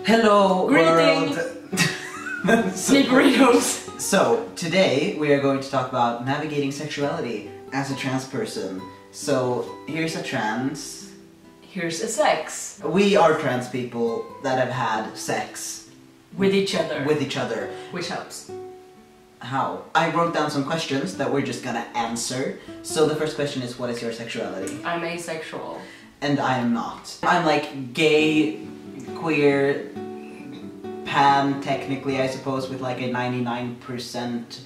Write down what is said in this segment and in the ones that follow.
Hello, Greetings. world! Burritos. So, today we are going to talk about navigating sexuality as a trans person. So, here's a trans. Here's a sex. We are trans people that have had sex. With each other. Which helps. How? I wrote down some questions that we're just gonna answer. So the first question is, what is your sexuality? I'm asexual. And I am not. I'm like gay, queer, pan technically, I suppose, with like a 99%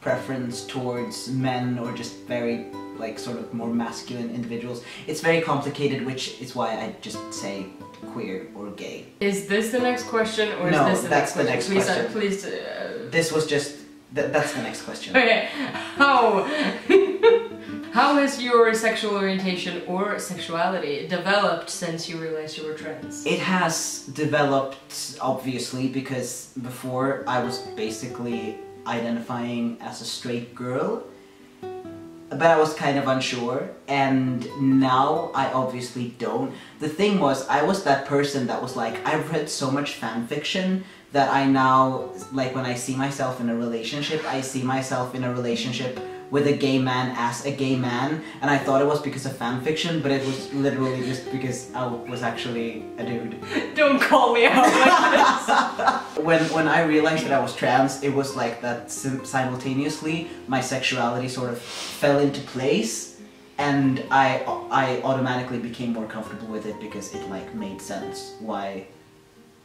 preference towards men or just very like sort of more masculine individuals. It's very complicated, which is why I just say queer or gay. Is this the next question or No, is this the that's next the question? next question. Please. This was just that's the next question. Okay. How has your sexual orientation or sexuality developed since you realized you were trans? It has developed, obviously, because before I was basically identifying as a straight girl, but I was kind of unsure, and now I obviously don't. The thing was, I was that person that was like, I've read so much fan fiction that I now, like when I see myself in a relationship, I see myself in a relationship with a gay man as a gay man, and I thought it was because of fan fiction, but it was literally just because I was actually a dude. Don't call me out like this! When I realized that I was trans, it was like that simultaneously my sexuality sort of fell into place, and I automatically became more comfortable with it because it like made sense why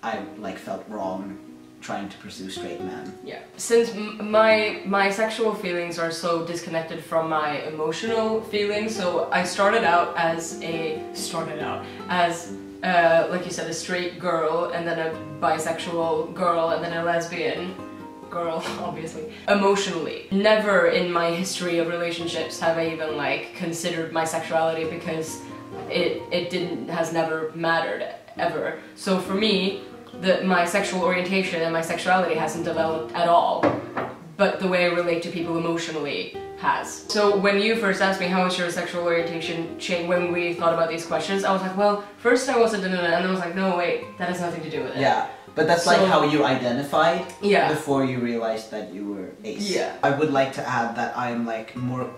I like felt wrong trying to pursue straight men. Yeah. Since my sexual feelings are so disconnected from my emotional feelings, so I started out as like you said, a straight girl, and then a bisexual girl, and then a lesbian girl, obviously. Emotionally. Never in my history of relationships have I even like considered my sexuality because it has never mattered ever. So for me, my sexual orientation and my sexuality hasn't developed at all, but the way I relate to people emotionally has. So when you first asked me how was your sexual orientation change when we thought about these questions, I was like, well, first I wasn't, and then I was like, no wait, that has nothing to do with it. Yeah, but that's like how you identified before you realized that you were ace. Yeah. I would like to add that I'm like more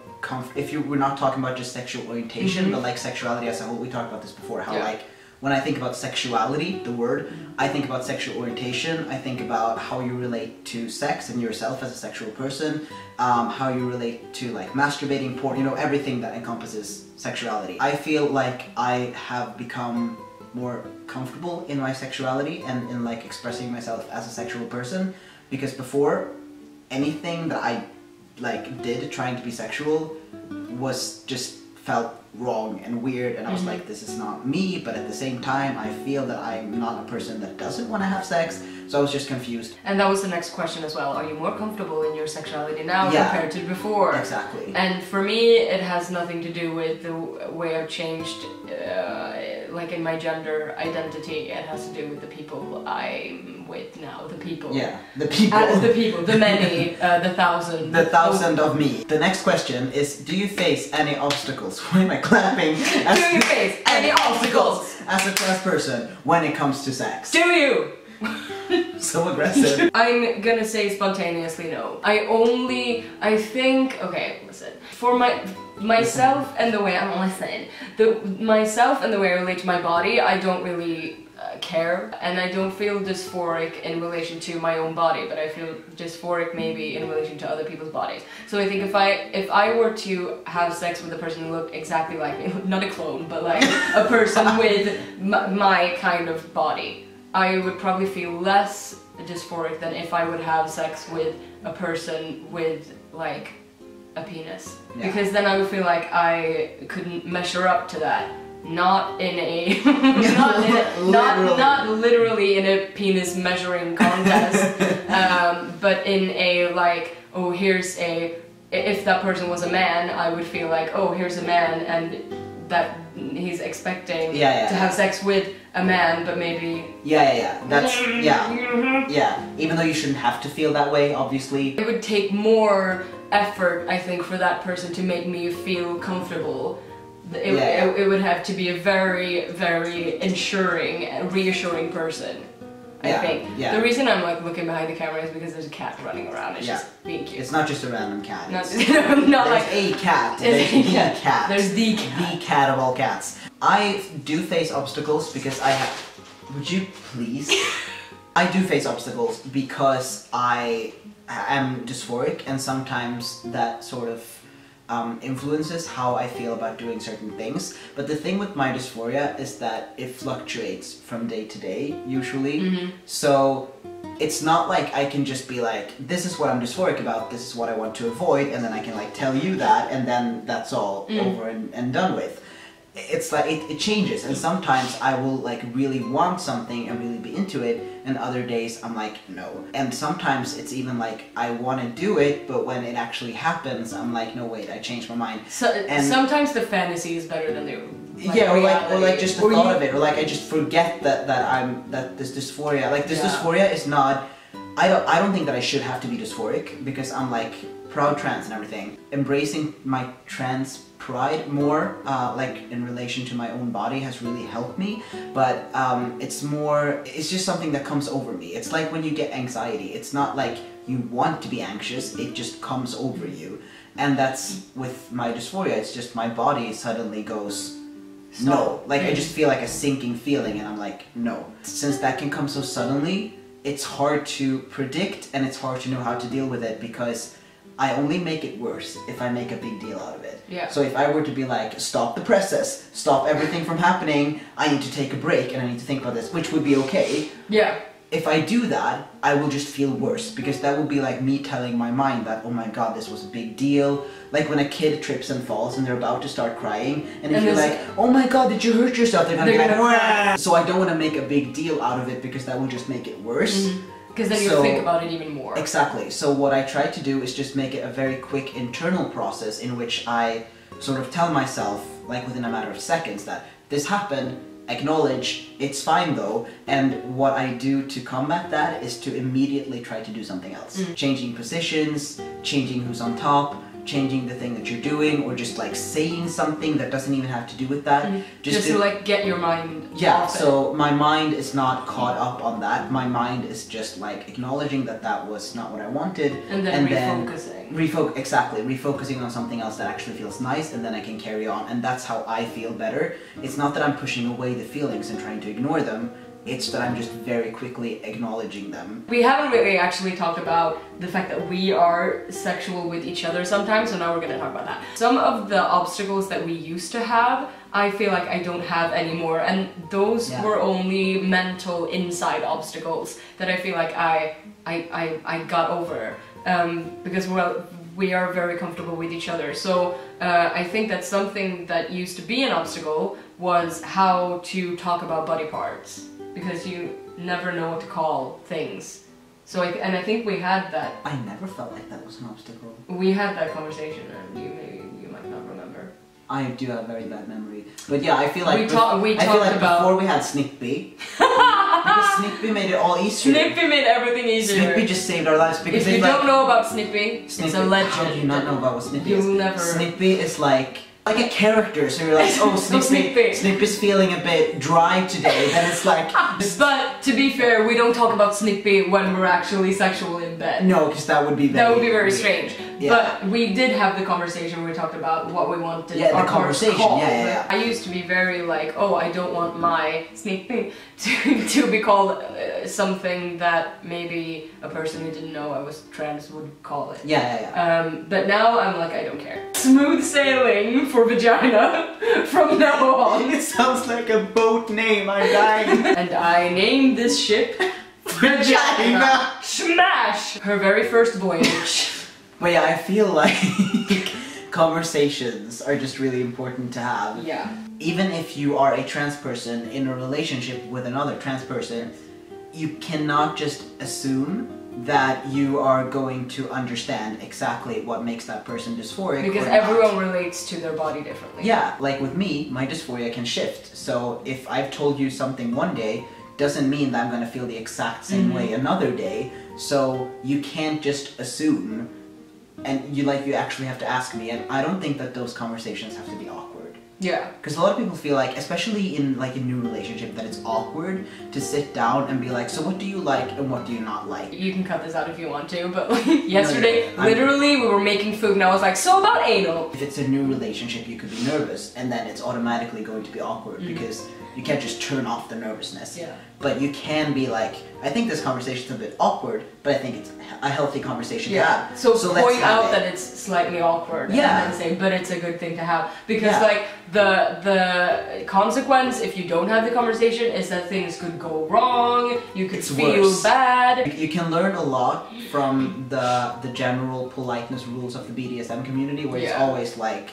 if we're not talking about just sexual orientation, but like sexuality as a whole. We talked about this before, how like when I think about sexuality, the word, I think about sexual orientation, I think about how you relate to sex and yourself as a sexual person, how you relate to like masturbating, porn, you know, everything that encompasses sexuality. I feel like I have become more comfortable in my sexuality and in like expressing myself as a sexual person, because before, anything that I like did trying to be sexual was just felt wrong and weird, and I was like, this is not me, but at the same time I feel that I'm not a person that doesn't want to have sex, so I was just confused. And that was the next question as well. Are you more comfortable in your sexuality now compared to before? Exactly. And for me, it has nothing to do with the way I've changed, like in my gender identity. It has to do with the people I'm with now. The people. Yeah, the people. The people, the many, the thousand. The thousand of me. The next question is, do you face any obstacles? Why am I clapping? Do you face any obstacles as a trans person when it comes to sex? Do you? So aggressive. I'm gonna say spontaneously no. I think, okay, listen. For myself and the way myself and the way I relate to my body, I don't really care, and I don't feel dysphoric in relation to my own body, but I feel dysphoric maybe in relation to other people's bodies. So I think if I were to have sex with a person who looked exactly like me, not a clone, but like a person with my kind of body, I would probably feel less dysphoric than if I would have sex with a person with like a penis. Yeah. Because then I would feel like I couldn't measure up to that. Not in a not literally in a penis measuring contest, but in a like, oh, here's if that person was a man, I would feel like, oh, here's a man, and that he's expecting to have sex with a man, but maybe that's even though you shouldn't have to feel that way, obviously. It would take more effort, I think, for that person to make me feel comfortable. It would have to be a very, very reassuring person. I think. Yeah. The reason I'm like looking behind the camera is because there's a cat running around. It's just being cute. It's not just a random cat. Not There's like a cat. There's the cat. There's the cat. The cat of all cats. I do face obstacles because I have... Would you please? I do face obstacles because I am dysphoric, and sometimes that sort of influences how I feel about doing certain things. But the thing with my dysphoria is that it fluctuates from day to day, usually. So it's not like I can just be like, this is what I'm dysphoric about, this is what I want to avoid, and then I can like tell you that, and then that's all over and done with. It's like, it changes, and sometimes I will like really want something and really be into it, and other days I'm like, no. And sometimes it's even like, I want to do it, but when it actually happens, I'm like, no wait, I changed my mind. So, and sometimes the fantasy is better than the or like just the thought of it, or like I just forget that this dysphoria, like this dysphoria is not, I don't think that I should have to be dysphoric, because I'm like proud trans and everything. Embracing my trans pride more, like in relation to my own body, has really helped me, but it's just something that comes over me. It's like when you get anxiety, it's not like you want to be anxious, it just comes over you. And that's with my dysphoria, it's just my body suddenly goes, no. Like I just feel like a sinking feeling, and I'm like, no. Since that can come so suddenly, it's hard to predict, and it's hard to know how to deal with it, because I only make it worse if I make a big deal out of it. Yeah. So if I were to be like, stop the process, stop everything from happening, I need to take a break and I need to think about this, which would be okay. Yeah. If I do that, I will just feel worse, because that would be like me telling my mind that, oh my god, this was a big deal. Like when a kid trips and falls and they're about to start crying, and if you're like, oh my god, did you hurt yourself? They're gonna be like, wah! So I don't want to make a big deal out of it, because that will just make it worse. Because then you'll think about it even more. Exactly. So what I try to do is just make it a very quick internal process in which I sort of tell myself, like within a matter of seconds, that this happened, acknowledge, it's fine though, and what I do to combat that is to immediately try to do something else. Changing positions, changing who's on top, changing the thing that you're doing, or just like saying something that doesn't even have to do with that. Just to like get your mind off it. So my mind is not caught up on that. My mind is just like acknowledging that that was not what I wanted, and then refocusing. Refocusing on something else that actually feels nice, and then I can carry on, and that's how I feel better. It's not that I'm pushing away the feelings and trying to ignore them. It's that I'm just very quickly acknowledging them. We haven't really actually talked about the fact that we are sexual with each other sometimes, so now we're gonna talk about that. Some of the obstacles that we used to have, I feel like I don't have anymore, and those were only mental inside obstacles that I feel like I got over, because we are very comfortable with each other. So I think that something that used to be an obstacle was how to talk about body parts, because you never know what to call things. So I think we had that. I never felt like that was an obstacle. We had that conversation, and you might not remember. I do have very bad memory, but yeah, I feel like we talked about before we had Snippy, because Snippy made it all easier. Snippy made everything easier. Snippy just saved our lives, because if you don't know about Snippy, it's a legend. How do you not know about what Snippy is? You'll never. Snippy is like a character, so you're like, oh, Snippy's feeling a bit dry today, then it's like... But, to be fair, we don't talk about Snippy when we're actually sexual in bed. No, because that would be very strange. Yeah. But we did have the conversation where we talked about what we wanted our the conversation. Called. Yeah. I used to be very like, oh, I don't want my Snippy to be called something that maybe a person who didn't know I was trans would call it. But now I'm like, I don't care. Smooth sailing for vagina from now on. It sounds like a boat name, I'm dying. And I named this ship Vagina. Smash! Her very first voyage. But yeah, I feel like conversations are just really important to have. Yeah. Even if you are a trans person in a relationship with another trans person, you cannot just assume that you are going to understand exactly what makes that person dysphoric. Because everyone relates to their body differently. Yeah, like with me, my dysphoria can shift. So if I've told you something one day, doesn't mean that I'm going to feel the exact same way another day. So you can't just assume, and you actually have to ask me, and I don't think that those conversations have to be awkward. Yeah. Because a lot of people feel like, especially in like a new relationship, that it's awkward to sit down and be like, so what do you like and what do you not like? You can cut this out if you want to, but like, yesterday, literally, we were making food and I was like, so about anal. If it's a new relationship, you could be nervous and then it's automatically going to be awkward because you can't just turn off the nervousness. Yeah. But you can be like, I think this conversation's a bit awkward, but I think it's a healthy conversation to have. So let's point have out that it's slightly awkward and then say, but it's a good thing to have. Because like the consequence if you don't have the conversation is that things could go wrong, you could feel bad. You can learn a lot from the general politeness rules of the BDSM community where it's always like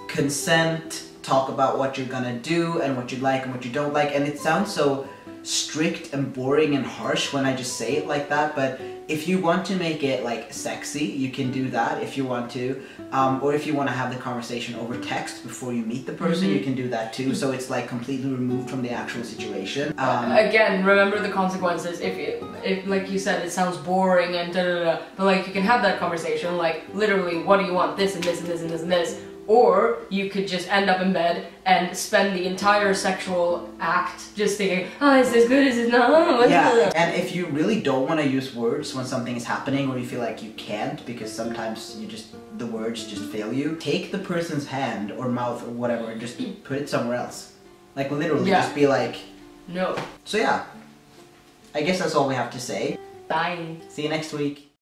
consent, talk about what you're gonna do and what you like and what you don't like, and it sounds so strict and boring and harsh when I just say it like that, but if you want to make it like sexy, you can do that if you want to, or if you want to have the conversation over text before you meet the person, you can do that too, so it's like completely removed from the actual situation. Again, remember the consequences. If like you said, it sounds boring and but like you can have that conversation, like literally, what do you want? This and this and this and this and this. Or you could just end up in bed and spend the entire sexual act just thinking, oh, is this good, is it not? Yeah, and if you really don't want to use words when something is happening or you feel like you can't because sometimes the words just fail you, take the person's hand or mouth or whatever and just put it somewhere else. Like literally, just be like... No. So yeah, I guess that's all we have to say. Bye. See you next week.